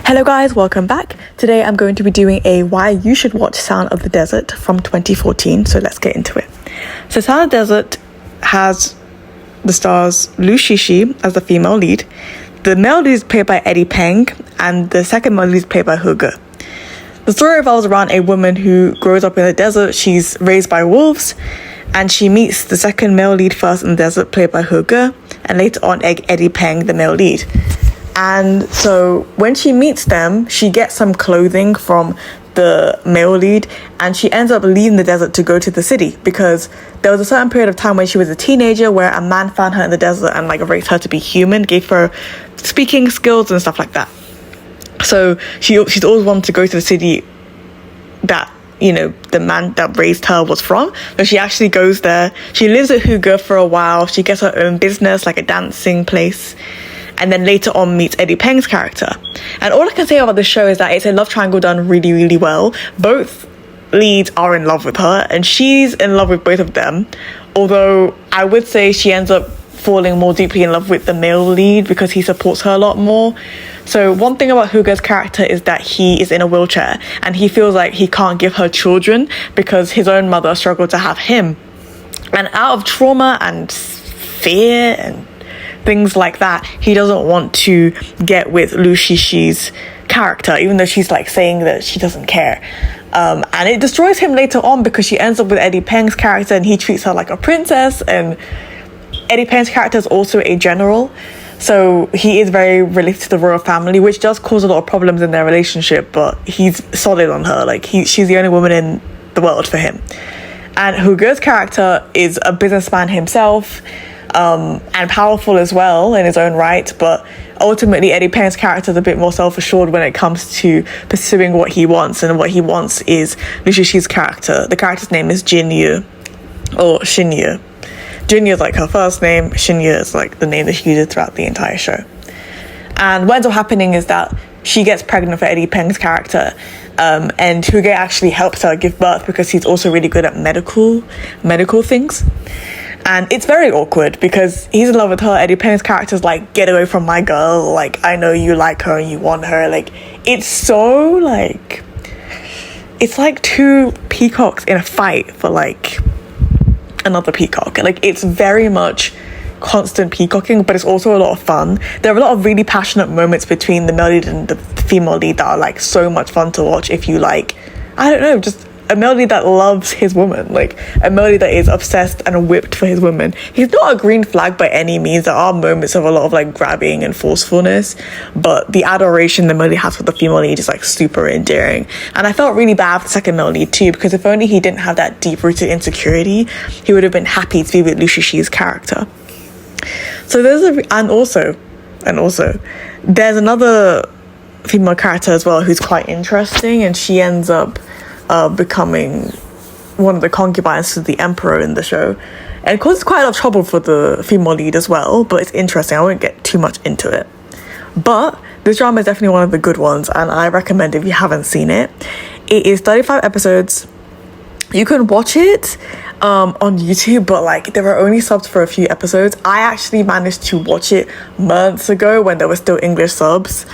Hello guys, welcome back. Today I'm going to be doing a why you should watch Sound of the Desert from 2014, so let's get into it. So Sound of the Desert has the stars Liu Shishi as the female lead. The male lead is played by Eddie Peng and the second male lead is played by He Ge. The story revolves around a woman who grows up in the desert. She's raised by wolves and she meets the second male lead first in the desert, played by He Ge, and later on Eddie Peng, the male lead. And so when she meets them, she gets some clothing from the male lead and she ends up leaving the desert to go to the city because there was a certain period of time when she was a teenager where a man found her in the desert and raised her to be human, gave her speaking skills and stuff like that. So she's always wanted to go to the city that the man that raised her was from. So she actually goes there. She lives at He Ge for a while. She gets her own business, like a dancing place, and then later on meets Eddie Peng's character. And all I can say about this show is that it's a love triangle done really, really well. Both leads are in love with her and she's in love with both of them, although I would say she ends up falling more deeply in love with the male lead because he supports her a lot more. So one thing about He Ge's character is that he is in a wheelchair and he feels like he can't give her children because his own mother struggled to have him. And out of trauma and fear and things like that, he doesn't want to get with Liu Shishi's character, even though she's saying that she doesn't care. And it destroys him later on because she ends up with Eddie Peng's character and he treats her like a princess. And Eddie Peng's character is also a general, so he is very related to the royal family, which does cause a lot of problems in their relationship, but he's solid on her. She's the only woman in the world for him. And He Ge's character is a businessman himself, and powerful as well in his own right, but ultimately Eddie Peng's character is a bit more self-assured when it comes to pursuing what he wants, and what he wants is Liu Shishi's character. The character's name is Jinyu, or Xinyu. Jinyu is her first name, Xinyu is the name that she uses throughout the entire show. And what ends up happening is that she gets pregnant for Eddie Peng's character, and He Ge actually helps her give birth because he's also really good at medical things. And it's very awkward because he's in love with her. Eddie Peng's character's get away from my girl. I know you like her and you want her. It's so it's two peacocks in a fight for another peacock. It's very much constant peacocking, but it's also a lot of fun. There are a lot of really passionate moments between the male lead and the female lead that are so much fun to watch if you I don't know, just a male lead that loves his woman, a male lead that is obsessed and whipped for his woman. He's not a green flag by any means. There are moments of a lot of grabbing and forcefulness, but the adoration the male lead has for the female lead is super endearing. And I felt really bad for the second male lead too, because if only he didn't have that deep-rooted insecurity, he would have been happy to be with Liu Shishi's character. So and also there's another female character as well who's quite interesting, and she ends up becoming one of the concubines to the emperor in the show, and it causes quite a lot of trouble for the female lead as well, but it's interesting. I won't get too much into it, but this drama is definitely one of the good ones and I recommend if you haven't seen it. It is 35 episodes. You can watch it on YouTube, but there are only subs for a few episodes. I actually managed to watch it months ago when there were still English subs.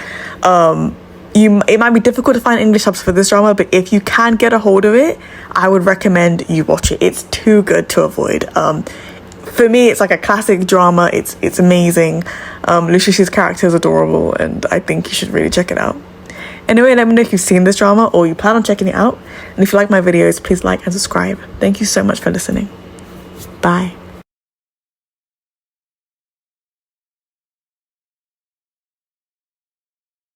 It might be difficult to find English subs for this drama, but if you can get a hold of it, I would recommend you watch it. It's too good to avoid. For me, it's a classic drama. It's amazing. Liu Shishi's character is adorable, and I think you should really check it out. Anyway, let me know if you've seen this drama or you plan on checking it out. And if you like my videos, please like and subscribe. Thank you so much for listening. Bye.